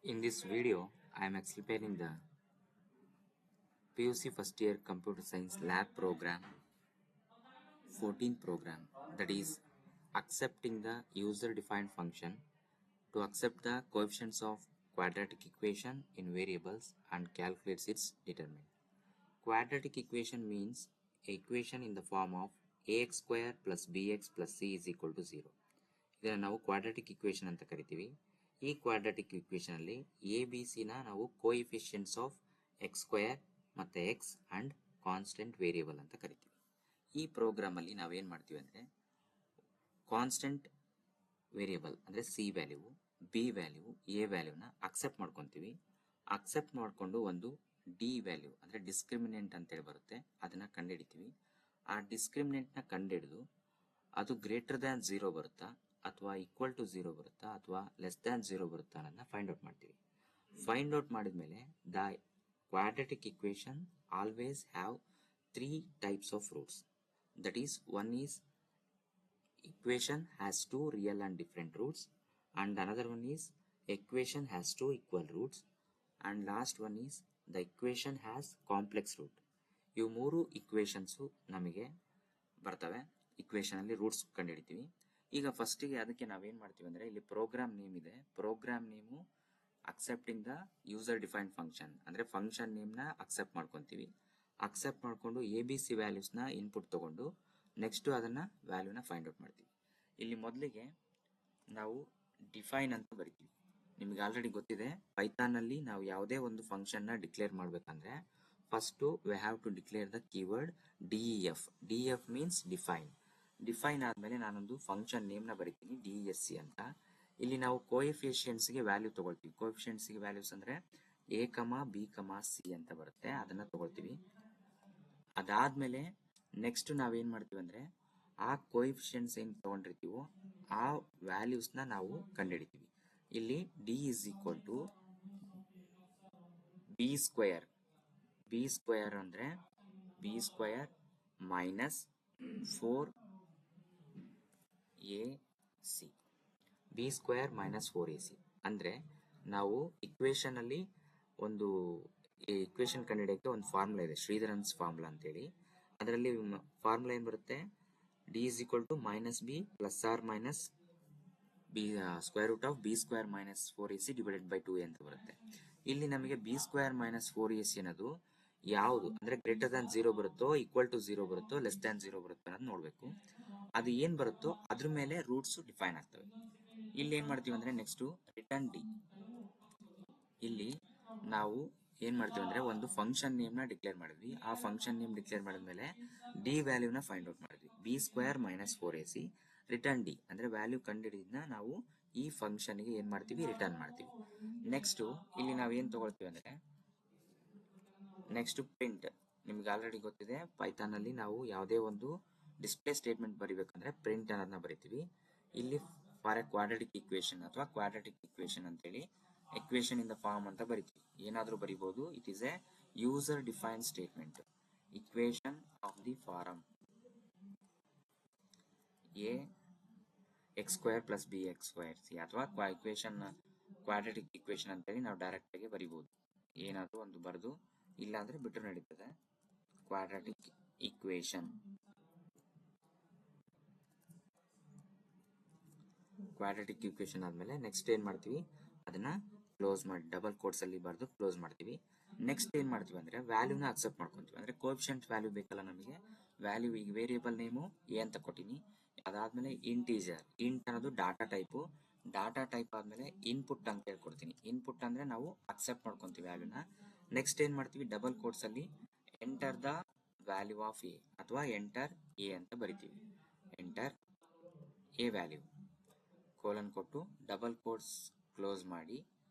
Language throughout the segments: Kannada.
In this video, I am explaining the PUC first year computer science lab program 14 program, that is accepting the user defined function to accept the coefficients of quadratic equation in variables and calculates its determinant. Quadratic equation means equation in the form of ax square plus bx plus c is equal to 0. ಇದನ್ನು ನಾವು ಕ್ವಾಡ್ರಾಟಿಕ್ ಇಕ್ವೇಶನ್ ಅಂತ ಕರಿತೀವಿ. ಈ ಕ್ವಾಡ್ರಾಟಿಕ್ ಇಕ್ವೇಶನ್ ಅಲ್ಲಿ ಎ ಬಿ ಸಿ ನ ನಾವು ಕೋಎಫಿಷಿಯಂಟ್ಸ್ ಆಫ್ ಎಕ್ಸ್ ಸ್ಕ್ವೇರ್ ಮತ್ತೆ ಎಕ್ಸ್ ಅಂಡ್ ಕಾನ್ಸ್ಟೆಂಟ್ ವೇರಿಯಬಲ್ ಅಂತ ಕರಿತೀವಿ. ಈ ಪ್ರೋಗ್ರಾಮ್ ಅಲ್ಲಿ ನಾವೇನ್ ಮಾಡ್ತೀವಿ ಅಂದ್ರೆ ಕಾನ್ಸ್ಟೆಂಟ್ ವೇರಿಯಬಲ್ ಅಂದ್ರೆ C value, B value, A ವ್ಯಾಲ್ಯೂನ ಅಕ್ಸೆಪ್ಟ್ ಮಾಡ್ಕೊಂತೀವಿ. ಅಕ್ಸೆಪ್ಟ್ ಮಾಡ್ಕೊಂಡು ಒಂದು ಡಿ ವ್ಯಾಲ್ಯೂ ಅಂದ್ರೆ ಡಿಸ್ಕ್ರಿಮಿನೆಂಟ್ ಅಂತೇಳಿ ಬರುತ್ತೆ, ಅದನ್ನ ಕಂಡುಹಿಡಿತೀವಿ. ಆ ಡಿಸ್ಕ್ರಿಮಿನೆಂಟ್ ನ ಕಂಡುಹಿಡಿದು ಅದು ಗ್ರೇಟರ್ ದ್ಯಾನ್ 0 ಬರುತ್ತಾ ಅಥವಾ ಈಕ್ವಲ್ ಟು 0 ಬರುತ್ತಾ ಅಥವಾ ಲೆಸ್ ದ್ಯಾನ್ 0 ಬರುತ್ತಾ ಅನ್ನೋದನ್ನ ಫೈಂಡ್ ಔಟ್ ಮಾಡ್ತೀವಿ. ಫೈಂಡ್ ಔಟ್ ಮಾಡಿದ್ಮೇಲೆ the quadratic equation always have 3 types of roots. That is, one is equation has 2 real and different roots, and another one is equation has 2 equal roots, and last one is the equation has complex root. ಇವು ಮೂರು ಇಕ್ವೇಶನ್ಸ್ ನಮಗೆ ಬರ್ತವೆ. ಇಕ್ವೇಶನ್ ಅಲ್ಲಿ ರೂಟ್ಸ್ ಕಂಡುಹಿಡಿತೀವಿ. ಈಗ ಫಸ್ಟಿಗೆ ಅದಕ್ಕೆ ನಾವೇನ್ ಮಾಡ್ತೀವಿ ಅಂದ್ರೆ ಇಲ್ಲಿ ಪ್ರೋಗ್ರಾಮ್ ನೇಮ್ ಇದೆ. Program name accepting the user defined function ಅಂದ್ರೆ ಫಂಕ್ಷನ್ ನೇಮ್ ನ ಅಕ್ಸೆಪ್ಟ್ ಮಾಡ್ಕೊಂತೀವಿ. ಅಕ್ಸೆಪ್ಟ್ ಮಾಡ್ಕೊಂಡು ಎ ಬಿ ಸಿ ವ್ಯಾಲ್ಯೂಸ್ ನ ಇನ್ಪುಟ್ ತಗೊಂಡು ನೆಕ್ಸ್ಟ್ ಅದನ್ನ ವ್ಯಾಲ್ಯೂನ ಫೈಂಡ್ ಔಟ್ ಮಾಡ್ತೀವಿ. ಇಲ್ಲಿ ಮೊದಲಿಗೆ ನಾವು ಡಿಫೈನ್ ಅಂತ ಬರಿತೀವಿ. ನಿಮ್ಗೆ ಆಲ್ರೆಡಿ ಗೊತ್ತಿದೆ, ಪೈಥಾನ್ ಅಲ್ಲಿ ನಾವು ಯಾವುದೇ ಒಂದು ಫಂಕ್ಷನ್ ನ ಡಿಕ್ಲೇರ್ ಮಾಡ್ಬೇಕಂದ್ರೆ first we have to declare the keyword DEF. DEF means define. Define ಆದ್ಮೇಲೆ ನಾನೊಂದು ಫಂಕ್ಷನ್ ನೇಮ್ ನ ಬರಿತೀನಿ ಡಿಎಸ್ಸಿ ಅಂತ. ಇಲ್ಲಿ ನಾವು ಕೋಎಫಿಷಿಯಂಟ್ಸ್ ಗೆ ವ್ಯಾಲ್ಯೂ ತಗೊಳ್ತೀವಿ. ಕೋಎಫಿಷಿಯಂಟ್ಸ್ ಗೆ ವ್ಯಾಲ್ಯೂಸ್ ಅಂದ್ರೆ A comma B comma C ಅಂತ ಬರುತ್ತೆ, ಅದನ್ನ ತಗೊಳ್ತೀವಿ. ಅದಾದ್ಮೇಲೆ ನೆಕ್ಸ್ಟ್ ನಾವೇನ್ ಮಾಡ್ತೀವಿ ಅಂದ್ರೆ ಆ ಕೋಎಫಿಷಿಯಂಟ್ಸ್ ಏನ್ ತಗೊಂಡಿರ್ತೀವೋ ಆ ವ್ಯಾಲ್ಯೂಸ್ ನ ನಾವು ಕಂಡುಹಿಡಿತೀವಿ. ಇಲ್ಲಿ D is equal to B square. B square ಅಂದ್ರೆ B square minus 4ac. B square minus 4ac ಅಂದ್ರೆ ನಾವು ಇಕ್ವೇಶನ್ ಅಲ್ಲಿ ಒಂದು ಇಕ್ವೇಶನ್ ಕಂಡುಹಿಡಿಯಕ್ಕೆ ಒಂದು ಫಾರ್ಮುಲಾ ಇದೆ, ಶ್ರೀಧರನ್ಸ್ ಫಾರ್ಮುಲಾ ಅಂತೇಳಿ. ಅದರಲ್ಲಿ ಫಾರ್ಮುಲಾ ಏನ್ ಬರುತ್ತೆ, D is equal to minus B plus or minus B square root of B square minus 4ac divided by 2a ಅಂತ ಬರುತ್ತೆ. ಇಲ್ಲಿ ನಮಗೆ ಬಿ ಸ್ಕ್ವೇರ್ ಮೈನಸ್ 4ac ಅನ್ನೋದು ಯಾವುದು ಅಂದ್ರೆ ಗ್ರೇಟರ್ ದ್ಯಾನ್ 0 ಬರುತ್ತೋ, ಈಕ್ವಲ್ ಟು 0 ಬರುತ್ತೋ, ಲೆಸ್ ದ್ಯಾನ್ 0 ಬರುತ್ತೋ ಅನ್ನೋದು ನೋಡ್ಬೇಕು. ಅದು ಏನ್ ಬರುತ್ತೋ ಅದ್ರ ಮೇಲೆ ರೂಟ್ಸ್ ಡಿಫೈನ್ ಆಗ್ತವೆ. ಇಲ್ಲಿ ಏನ್ ಮಾಡ್ತೀವಿ ಅಂದ್ರೆ ನೆಕ್ಸ್ಟ್ ರಿಟರ್ನ್ ಡಿ. ಇಲ್ಲಿ ನಾವು ಏನ್ ಮಾಡ್ತೀವಿ ಅಂದ್ರೆ ಒಂದು ಫಂಕ್ಷನ್ ನೇಮ್ ನ ಡಿಕ್ಲೇರ್ ಮಾಡಿದ್ವಿ. ಆ ಫಂಕ್ಷನ್ ನೇಮ್ ಡಿಕ್ಲೇರ್ ಮಾಡಿದ್ಮೇಲೆ ಡಿ ವ್ಯಾಲ್ಯೂನ ಫೈಂಡ್ ಔಟ್ ಮಾಡಿದ್ವಿ. B square minus 4ac return D ಅಂದ್ರೆ ವ್ಯಾಲ್ಯೂ ಕಂಡುಹಿಡಿದ್ನ ನಾವು ಈ ಫಂಕ್ಷನ್ ಗೆ ಏನ್ ಮಾಡ್ತೀವಿ, ರಿಟರ್ನ್ ಮಾಡ್ತೀವಿ. ನೆಕ್ಸ್ಟ್ ಇಲ್ಲಿ ನಾವ್ ಏನ್ ತಗೊಳ್ತೀವಿ ಅಂದ್ರೆ ನೆಕ್ಸ್ಟ್ ಪ್ರಿಂಟ್. ನಿಮ್ಗೆ ಆಲ್ರೆಡಿ ಗೊತ್ತಿದೆ, ಪೈಥಾನ್ ಅಲ್ಲಿ ನಾವು ಯಾವುದೇ ಒಂದು ಡಿಸ್ಪ್ಲೇ ಸ್ಟೇಟ್ಮೆಂಟ್ ಬರಿಬೇಕಂದ್ರೆ ಪ್ರಿಂಟ್ ಅನ್ನೋದನ್ನ ಬರಿತೀವಿ. ಇಲ್ಲಿ ಫಾರ್ ಎ ಕ್ವಾಡ್ರಾಟಿಕ್ ಇಕ್ವೇಶನ್ ಅಥವಾ ಕ್ವಾಡ್ರಾಟಿಕ್ ಇಕ್ವೇಶನ್ ಅಂತೇಳಿ ಇಕ್ವೇಶನ್ ಇನ್ ದ ಫಾರ್ಮ್ ಅಂತ ಬರಿತೀವಿ. ಏನಾದ್ರೂ ಬರಿಬಹುದು. It is a user defined statement. Equation of the form A X square plus B X square C ಅಥವಾ ಇಕ್ವೇಶನ್ ಕ್ವಾಡ್ರಾಟಿಕ್ ಇಕ್ವೇಶನ್ ಅಂತೇಳಿ ನಾವು ಡೈರೆಕ್ಟ್ ಆಗಿ ಬರಿಬಹುದು. ಏನಾದ್ರೂ ಒಂದು ಬರೆದು ಇಲ್ಲ ಅಂದ್ರೆ ಬಿಟ್ಟರು ನಡೀತದೆ. Quadratic equation. ಕ್ವಾಡ್ರಾಟಿಕ್ ಇಕ್ವೇಶನ್ ಆದ್ಮೇಲೆ ನೆಕ್ಸ್ಟ್ ಏನ್ ಮಾಡ್ತೀವಿ, ಅದನ್ನ ಕ್ಲೋಸ್ ಮಾಡಿ ಡಬಲ್ ಕೋಟ್ಸ್ ಅಲ್ಲಿ ಬರೆದು ಕ್ಲೋಸ್ ಮಾಡ್ತೀವಿ. ನೆಕ್ಸ್ಟ್ ಏನ್ ಮಾಡ್ತೀವಿ ಅಂದ್ರೆ ವ್ಯಾಲ್ಯೂನ ಅಕ್ಸೆಪ್ಟ್ ಮಾಡ್ಕೊಂತೀವಿ. ಅಂದ್ರೆ ಕೋಎಫಿಷಿಯಂಟ್ ವ್ಯಾಲ್ಯೂ ಬೇಕಲ್ಲ ನಮಗೆ. ವ್ಯಾಲ್ಯೂ ಈಗ ವೇರಿಯೇಬಲ್ ನೇಮು ಎ ಅಂತ ಕೊಟ್ಟಿನಿ. ಅದಾದ್ಮೇಲೆ ಇಂಟೀಜರ್. ಇಂಟ್ ಅನ್ನೋದು ಡಾಟಾ ಟೈಪ್. ಡಾಟಾ ಟೈಪ್ ಆದ್ಮೇಲೆ ಇನ್ಪುಟ್ ಅಂತ ಹೇಳ್ಕೊಡ್ತೀನಿ. ಇನ್ಪುಟ್ ಅಂದ್ರೆ ನಾವು ಅಕ್ಸೆಪ್ಟ್ ಮಾಡ್ಕೊಂತೀವಿ ವ್ಯಾಲ್ಯೂನ. ನೆಕ್ಸ್ಟ್ ಏನ್ ಮಾಡ್ತೀವಿ, ಡಬಲ್ ಕೋಟ್ಸ್ ಅಲ್ಲಿ enter the value of A ಅಥವಾ ಎಂಟರ್ ಎ ಅಂತ ಬರಿತೀವಿ. ಎಂಟರ್ ಎ ವ್ಯಾಲ್ಯೂ ಕೋಲನ್ ಕೊಟ್ಟು ಡಬಲ್ ಕೋಟ್ಸ್ ಕ್ಲೋಸ್ ಮಾಡಿ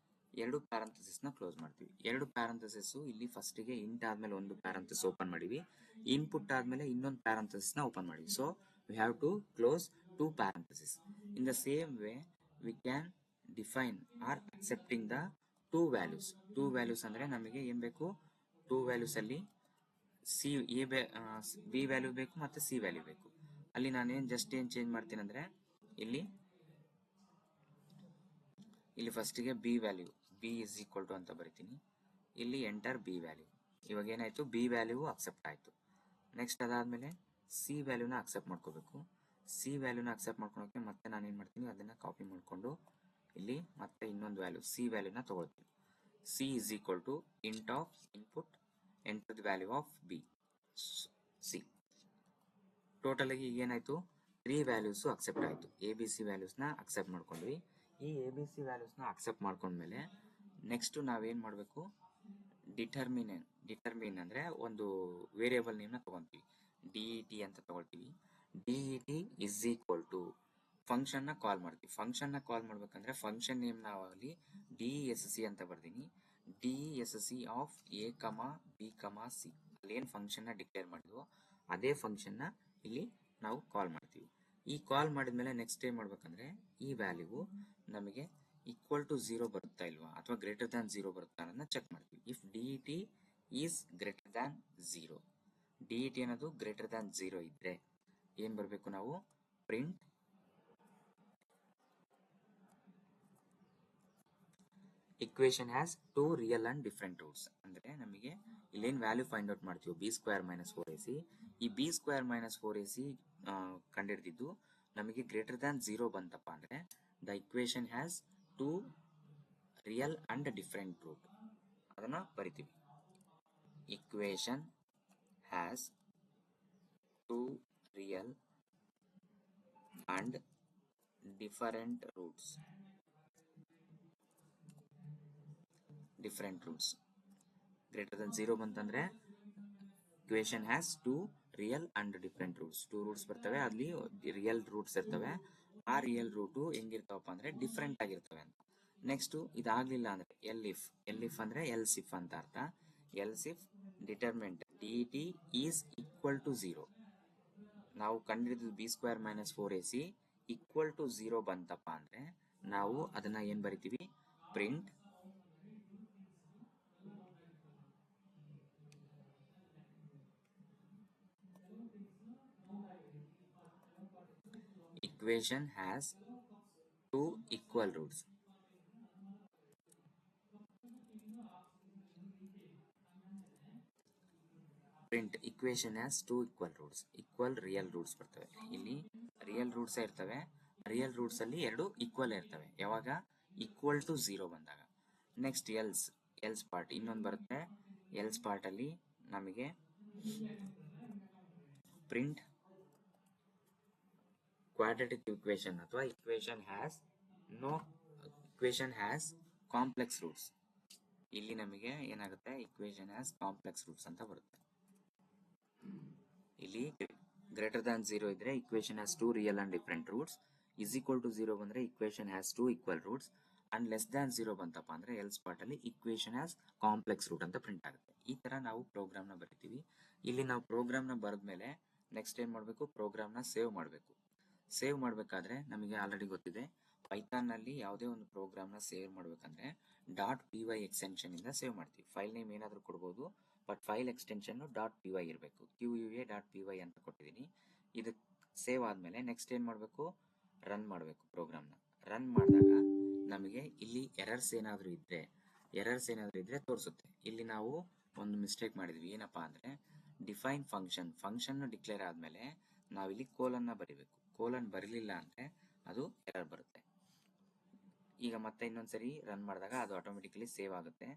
ಎರಡು ಪ್ಯಾರಂಥಸಿಸ್ ನ ಕ್ಲೋಸ್ ಮಾಡ್ತೀವಿ. ಎರಡು ಪ್ಯಾರಂಥಸಿಸ್ ಇಲ್ಲಿ ಫಸ್ಟ್ ಗೆ ಇಂಟ್ ಆದ್ಮೇಲೆ ಒಂದು ಪ್ಯಾರಂಥಸಿಸ್ ಓಪನ್ ಮಾಡಿವಿ, ಇನ್ಪುಟ್ ಆದ್ಮೇಲೆ ಇನ್ನೊಂದು ಪ್ಯಾರಂಥಸಿಸ್ ನ ಓಪನ್ ಮಾಡಿವಿ. So we have to close 2 parentheses. In the same way we can define or accepting the 2 values. 2 values ಅಂದ್ರೆ ನಮಗೆ ಏನ್ ಬೇಕು, 2 values ಅಲ್ಲಿ ಸಿ ಎ ಬಿ ವ್ಯಾಲ್ಯೂ ಬೇಕು ಮತ್ತೆ ಸಿ ವ್ಯಾಲ್ಯೂ ಬೇಕು. ಅಲ್ಲಿ ನಾನೇನ್ ಜಸ್ಟ್ ಏನ್ ಚೇಂಜ್ ಮಾಡ್ತೀನಿ ಅಂದ್ರೆ ಇಲ್ಲಿ ಇಲ್ಲಿ ಫಸ್ಟಿಗೆ B value B is equal to ಅಂತ ಬರಿತೀನಿ. ಇಲ್ಲಿ ಎಂಟರ್ ಬಿ ವ್ಯಾಲ್ಯೂ. ಇವಾಗ ಏನಾಯ್ತು, ಬಿ ವ್ಯಾಲ್ಯೂ ಅಕ್ಸೆಪ್ಟ್ ಆಯಿತು. ನೆಕ್ಸ್ಟ್ ಅದಾದಮೇಲೆ ಸಿ ವ್ಯಾಲ್ಯೂನ ಅಕ್ಸೆಪ್ಟ್ ಮಾಡ್ಕೋಬೇಕು. ಸಿ ವ್ಯಾಲ್ಯೂನ ಅಕ್ಸೆಪ್ಟ್ ಮಾಡ್ಕೊಳಕ್ಕೆ ಮತ್ತೆ ನಾನು ಏನು ಮಾಡ್ತೀನಿ, ಅದನ್ನು ಕಾಪಿ ಮಾಡಿಕೊಂಡು ಇಲ್ಲಿ ಮತ್ತೆ ಇನ್ನೊಂದು ವ್ಯಾಲ್ಯೂ ಸಿ ವ್ಯಾಲ್ಯೂನ ತೊಗೊಳ್ತೀನಿ. C is equal to int of input enter the value of B C. Total ಆಗಿ ಈಗ ಏನಾಯ್ತು, 3 ವ್ಯಾಲ್ಯೂಸು ಅಕ್ಸೆಪ್ಟ್ ಆಯಿತು. ಎ ಬಿ ಸಿ ವ್ಯಾಲ್ಯೂಸ್ನ ಅಕ್ಸೆಪ್ಟ್ ಮಾಡ್ಕೊಂಡ್ವಿ. ಈ ಎ ಬಿ ಸಿ ವ್ಯಾಲ್ಯೂಸ್ನ ಅಕ್ಸೆಪ್ಟ್ ಮಾಡ್ಕೊಂಡ್ಮೇಲೆ ನೆಕ್ಸ್ಟ್ ನಾವೇನು ಮಾಡಬೇಕು, ಡಿಟರ್ಮಿನ್ ಅಂದರೆ ಒಂದು ವೇರಿಯೇಬಲ್ ನೇಮ್ನ ತೊಗೊತೀವಿ. ಡಿ ಇ ಟಿ ಅಂತ ತೊಗೊಳ್ತೀವಿ. D E T is equal to ಫಂಕ್ಷನ್ನ ಕಾಲ್ ಮಾಡ್ತೀವಿ. ಫಂಕ್ಷನ್ನ ಕಾಲ್ ಮಾಡ್ಬೇಕಂದ್ರೆ ಫಂಕ್ಷನ್ ನೇಮ್ ನಾವಲ್ಲಿ ಡಿ ಎಸ್ ಸಿ ಅಂತ ಬರ್ತೀನಿ. D S C of A comma B comma C. ಅಲ್ಲಿ ಏನು ಫಂಕ್ಷನ್ನ ಡಿಕ್ಲೇರ್ ಮಾಡಿದ್ವೋ ಅದೇ ಫಂಕ್ಷನ್ನ ಇಲ್ಲಿ ನಾವು ಕಾಲ್ ಮಾಡ್ತೀವಿ. ಈ ಕಾಲ್ ಮಾಡಿದ್ಮೇಲೆ ನೆಕ್ಸ್ಟ್ ಏನ್ ಮಾಡ್ಬೇಕಂದ್ರೆ ಈ ವ್ಯಾಲ್ಯೂ ನಮಗೆ ಈಕ್ವಲ್ ಟು 0 ಬರುತ್ತಾ ಇಲ್ವಾ ಅಥವಾ ಗ್ರೇಟರ್ ದ್ಯಾನ್ 0 ಬರುತ್ತಾ ಅನ್ನೋದನ್ನ ಚೆಕ್ ಮಾಡ್ತೀವಿ. If D E T is greater than 0, D E T ಅನ್ನೋದು ಗ್ರೇಟರ್ ದ್ಯಾನ್ 0 ಇದ್ರೆ ಏನ್ ಬರಬೇಕು, ನಾವು print equation has 2 real and different roots. ಅಂದ್ರೆ ನಮಗೆ ಇಲ್ಲೇನು ವ್ಯಾಲ್ಯೂ ಫೈಂಡ್ ಔಟ್ ಮಾಡ್ತೀವಿ ಬಿ ಸ್ಕ್ವೇರ್ ಮೈನಸ್ 4ac. ಈ ಬಿ ಸ್ಕ್ವೇರ್ ಮೈನಸ್ 4ac ಕಂಡಿಡಿದಿದ್ದು ನಮಗೆ ಗ್ರೇಟರ್ ದ್ಯಾನ್ 0 ಬಂತಪ್ಪ ಅಂದ್ರೆ the equation has 2 real and different root. ಅದನ್ನ ಬರಿತೀವಿ. Equation has 2 real and different roots. Greater than 0 ಬಂತಂದ್ರೆ equation has 2 real and different roots. 2 roots ಬರ್ತವೆ, ಅಲ್ಲಿ ರಿಯಲ್ ರೂಟ್ಸ್ ಇರ್ತವೆ. ಆ ರಿಯಲ್ ರೂಟು ಹೆಂಗಿರ್ತಾವಪ್ಪ ಅಂದ್ರೆ ಡಿಫರೆಂಟ್ ಆಗಿರ್ತವೆ ಅಂತ. ನೆಕ್ಸ್ಟ್ ಇದಾಗ್ಲಿಲ್ಲ ಅಂದ್ರೆ ಎಲ್ ಇಫ್ ಅಂದ್ರೆ ಎಲ್ಸ್ ಇಫ್ ಅಂತ ಅರ್ಥ. Else if determinant D E T is equal to 0. ನಾವು ಕಂಡಿಡಿದ B square minus 4ac equal to 0 ಬಂತಪ್ಪ ಅಂದ್ರೆ ನಾವು ಅದನ್ನ ಏನ್ ಬರಿತೀವಿ, print equation has 2 equal roots. Print equation has 2 equal roots. Equal real roots ಬರ್ತವೆ. ಇಲ್ಲಿ ರಿಯಲ್ ರೂಟ್ಸ್ ಇರ್ತವೆ. ರಿಯಲ್ ರೂಟ್ಸ್ ಅಲ್ಲಿ 2 ಈಕ್ವಲ್ ಇರ್ತವೆ. ಯಾವಾಗ ಈಕ್ವಲ್ ಟು 0 ಬಂದಾಗ. ನೆಕ್ಸ್ಟ್ ಎಲ್ಸ್ ಪಾರ್ಟ್ ಇನ್ನೊಂದು ಬರುತ್ತೆ. ಎಲ್ಸ್ ಪಾರ್ಟ್ ಅಲ್ಲಿ ನಮಗೆ ಪ್ರಿಂಟ್ ಕ್ವಾಡ್ರಾಟಿಕ್ ಇಕ್ವೇಶನ್ ಅಥವಾ ಇಕ್ವೇಶನ್ ಹ್ಯಾಸ್ ಕಾಂಪ್ಲೆಕ್ಸ್ ರೂಟ್ಸ್. ಇಲ್ಲಿ ನಮಗೆ ಏನಾಗುತ್ತೆ, ಇಕ್ವೇಶನ್ ಹ್ಯಾಸ್ ಕಾಂಪ್ಲೆಕ್ಸ್ ರೂಟ್ಸ್ ಅಂತ ಬರುತ್ತೆ. ಇಲ್ಲಿ ಗ್ರೇಟರ್ ದ್ಯಾನ್ 0 ಇದ್ರೆ equation has 2 real and different roots. Is equal to 0 ಬಂದ್ರೆ equation has 2 equal roots. And less than 0 ಬಂತಪ್ಪ ಅಂದ್ರೆ ಎಲ್ಸ್ ಪಾರ್ಟ್ ಅಲ್ಲಿ ಇಕ್ವೇಶನ್ ಹ್ಯಾಸ್ ಕಾಂಪ್ಲೆಕ್ಸ್ ರೂಟ್ ಅಂತ ಪ್ರಿಂಟ್ ಆಗುತ್ತೆ. ಈ ತರ ನಾವು ಪ್ರೋಗ್ರಾಮ್ ನ ಬರಿತೀವಿ. ಇಲ್ಲಿ ನಾವು ಪ್ರೋಗ್ರಾಮ್ ನ ಬರೆದ್ಮೇಲೆ ನೆಕ್ಸ್ಟ್ ಏನ್ ಮಾಡಬೇಕು, ಪ್ರೋಗ್ರಾಮ್ ನ ಸೇವ್ ಮಾಡಬೇಕು. ಸೇವ್ ಮಾಡಬೇಕಾದ್ರೆ ನಮಗೆ ಆಲ್ರೆಡಿ ಗೊತ್ತಿದೆ, ಪೈಥಾನ್ ನಲ್ಲಿ ಯಾವುದೇ ಒಂದು ಪ್ರೋಗ್ರಾಮ್ ನ ಸೇವ್ ಮಾಡಬೇಕಂದ್ರೆ .py ಎಕ್ಸ್ಟೆನ್ಷನ್ ಇಂದ ಸೇವ್ ಮಾಡ್ತೀವಿ. ಫೈಲ್ ನೇಮ್ ಏನಾದರೂ ಕೊಡ್ಬೋದು, ಬಟ್ ಫೈಲ್ ಎಕ್ಸ್ಟೆನ್ಷನ್ .py ಇರಬೇಕು. QUA.py ಅಂತ ಕೊಟ್ಟಿದ್ದೀನಿ. ಇದು ಸೇವ್ ಆದ್ಮೇಲೆ ನೆಕ್ಸ್ಟ್ ಏನ್ ಮಾಡಬೇಕು, ರನ್ ಮಾಡಬೇಕು. ಪ್ರೋಗ್ರಾಮ್ನ ರನ್ ಮಾಡಿದಾಗ ನಮಗೆ ಇಲ್ಲಿ ಎರರ್ಸ್ ಏನಾದರೂ ಇದ್ರೆ ತೋರಿಸುತ್ತೆ. ಇಲ್ಲಿ ನಾವು ಒಂದು ಮಿಸ್ಟೇಕ್ ಮಾಡಿದ್ವಿ. ಏನಪ್ಪಾ ಅಂದ್ರೆ ಡಿಫೈನ್ ಫಂಕ್ಷನ್ ಡಿಕ್ಲೇರ್ ಆದ್ಮೇಲೆ ನಾವಿಲ್ಲಿ ಕೋಲನ್ನ ಬರಿಬೇಕು. ಕೋಲನ್ ಬರಲಿಲ್ಲ ಅಂದ್ರೆ ಅದು ಎರರ್ ಬರುತ್ತೆ. ಈಗ ಮತ್ತೆ ಇನ್ನೊಂದ್ಸರಿ ರನ್ ಮಾಡಿದಾಗ ಅದು ಆಟೋಮೆಟಿಕಲಿ ಸೇವ್ ಆಗುತ್ತೆ.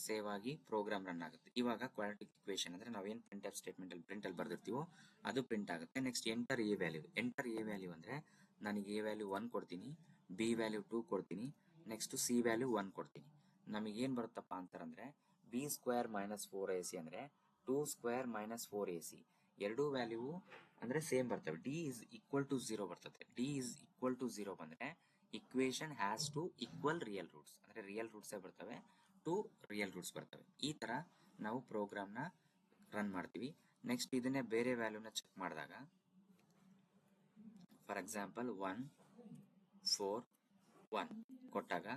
ಸೇವ್ ಆಗಿ ಪ್ರೋಗ್ರಾಮ್ ರನ್ ಆಗುತ್ತೆ. ಇವಾಗ ಕ್ವಾಡ್ರಾಟಿಕ್ ಇಕ್ವೇಶನ್ ಅಂದ್ರೆ ನಾವೇನ್ ಪ್ರಿಂಟ್ ಅಲ್ಲಿ ಬರ್ದಿರ್ತೀವೋ ಅದು ಪ್ರಿಂಟ್ ಆಗುತ್ತೆ. ನೆಕ್ಸ್ಟ್ ಎಂಟರ್ ಎ ವ್ಯಾಲ್ಯೂ ಅಂದ್ರೆ ನನಗೆ ಎ ವ್ಯಾಲ್ಯೂ 1 ಕೊಡ್ತೀನಿ, ಬಿ ವ್ಯಾಲ್ಯೂ 2 ಕೊಡ್ತೀನಿ, ನೆಕ್ಸ್ಟ್ ಸಿ ವ್ಯಾಲ್ಯೂ 1 ಕೊಡ್ತೀನಿ. ನಮಗೆ ಏನ್ ಬರುತ್ತಪ್ಪ ಅಂತಾರಂದ್ರೆ ಬಿ ಸ್ಕ್ವೇರ್ ಮೈನಸ್ 4ac ಅಂದ್ರೆ 2 ಸ್ಕ್ವೇರ್ ಮೈನಸ್ 4ac ಎರಡೂ ವ್ಯಾಲ್ಯೂ ಅಂದ್ರೆ ಸೇಮ್ ಬರ್ತವೆ. ಡಿ ಇಸ್ ಈಕ್ವಲ್ ಟು 0 ಬರ್ತದೆ. ಡಿ ಇಸ್ ಈಕ್ವಲ್ ಟು 0 ಬಂದ್ರೆ equation has to equal real roots ಅಂದ್ರೆ ರಿಯಲ್ ರೂಟ್ಸ್ ಬರ್ತವೆ, 2 ರಿಯಲ್ ರೂಟ್ಸ್ ಬರ್ತವೆ. ಈ ತರ ನಾವು ಪ್ರೋಗ್ರಾಮ್ ನ ರನ್ ಮಾಡ್ತೀವಿ. ನೆಕ್ಸ್ಟ್ ಇದನ್ನೇ ಬೇರೆ ವ್ಯಾಲ್ಯೂನ ಚೆಕ್ ಮಾಡಿದಾಗ ಫಾರ್ ಎಕ್ಸಾಂಪಲ್ 1 4 1 ಕೊಟ್ಟಾಗ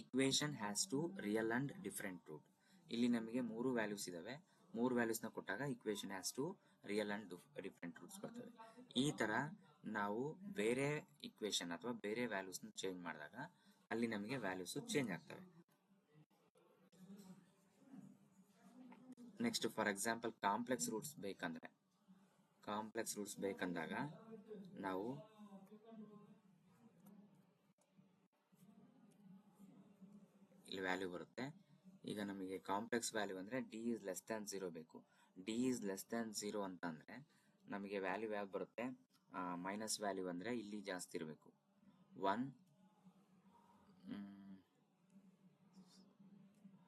equation has two real and different root. ಇಲ್ಲಿ ನಮಗೆ 3 ವ್ಯಾಲ್ಯೂಸ್ ಇದಾವೆ. 3 ವ್ಯಾಲ್ಯೂಸ್ ನ ಕೊಟ್ಟಾಗ equation has two real and different roots ಬರ್ತವೆ. ಈ ತರ ನಾವು ಬೇರೆ ಇಕ್ವೇಶನ್ ಅಥವಾ ಬೇರೆ ವ್ಯಾಲ್ಯೂಸ್ನ ಚೇಂಜ್ ಮಾಡಿದಾಗ ಅಲ್ಲಿ ನಮಗೆ ವ್ಯಾಲ್ಯೂಸ್ ಚೇಂಜ್ ಆಗ್ತವೆ. Next for example complex roots ಬೇಕಂದಾಗ ನಾವು ಇಲ್ಲಿ ವ್ಯಾಲ್ಯೂ ಬರುತ್ತೆ. ಈಗ ನಮಗೆ ಕಾಂಪ್ಲೆಕ್ಸ್ ವ್ಯಾಲ್ಯೂ ಅಂದ್ರೆ ಡಿ ಇಸ್ ಲೆಸ್ ದ್ಯಾನ್ 0 ಬೇಕು. ಡಿ ಇಸ್ ಲೆಸ್ ದ್ಯಾನ್ 0 ಅಂತ ಅಂದ್ರೆ ನಮಗೆ ವ್ಯಾಲ್ಯೂ ಯಾವ್ದು ಬರುತ್ತೆ, ಮೈನಸ್ ವ್ಯಾಲ್ಯೂ ಅಂದ್ರೆ ಇಲ್ಲಿ ಜಾಸ್ತಿ ಇರಬೇಕು.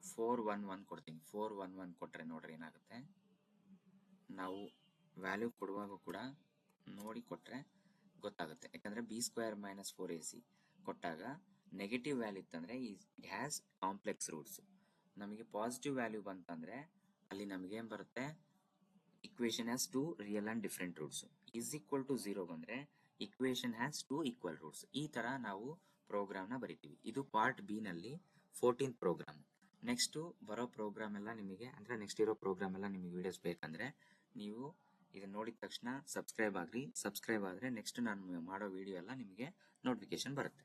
411 ಕೊಡ್ತೀನಿ. 411 ಕೊಟ್ರೆ ನೋಡ್ರಿ ಏನಾಗುತ್ತೆ, ನಾವು ವ್ಯಾಲ್ಯೂ ಕೊಡುವಾಗ ಕೂಡ ನೋಡಿ ಕೊಟ್ರೆ ಗೊತ್ತಾಗುತ್ತೆ. ಯಾಕಂದ್ರೆ b² - 4ac ಕೊಟ್ಟಾಗ ನೆಗೆಟಿವ್ ವ್ಯಾಲ್ಯೂ ಇತ್ತಂದ್ರೆ ಇಟ್ ಹ್ಯಾಸ್ ಕಾಂಪ್ಲೆಕ್ಸ್ ರೂಟ್ಸ್. ನಮಗೆ ಪಾಸಿಟಿವ್ ವ್ಯಾಲ್ಯೂ ಬಂತಂದ್ರೆ ಅಲ್ಲಿ ನಮಗೆ ಏನ್ ಬರುತ್ತೆ, equation has 2 real and different roots. Is equal to 0 ಬಂದ್ರೆ ಇಕ್ವೇಶನ್ ಹ್ಯಾಸ್ 2 ಈಕ್ವಲ್ ರೂಟ್ಸ್. ಈ ತರ ನಾವು ಪ್ರೋಗ್ರಾಮ್ ನ ಬರಿತೀವಿ. ಇದು ಪಾರ್ಟ್ ಬಿ ನಲ್ಲಿ 14th ಪ್ರೋಗ್ರಾಮ್. ನೆಕ್ಸ್ಟ್ ಬರೋ ಪ್ರೋಗ್ರಾಮ್ ಎಲ್ಲ ನಿಮಗೆ ಅಂದ್ರೆ ನೆಕ್ಸ್ಟ್ ಇರೋ ಪ್ರೋಗ್ರಾಮ್ ಎಲ್ಲ ನಿಮಗೆ ವಿಡಿಯೋಸ್ ಬೇಕಂದ್ರೆ ನೀವು ಇದನ್ನ ನೋಡಿದ ತಕ್ಷಣ ಸಬ್ಸ್ಕ್ರೈಬ್ ಆಗ್ರಿ. ಸಬ್ಸ್ಕ್ರೈಬ್ ಆದ್ರೆ ನೆಕ್ಸ್ಟ್ ನಾನು ಮಾಡೋ ವಿಡಿಯೋ ಎಲ್ಲ ನಿಮಗೆ ನೋಟಿಫಿಕೇಶನ್ ಬರುತ್ತೆ.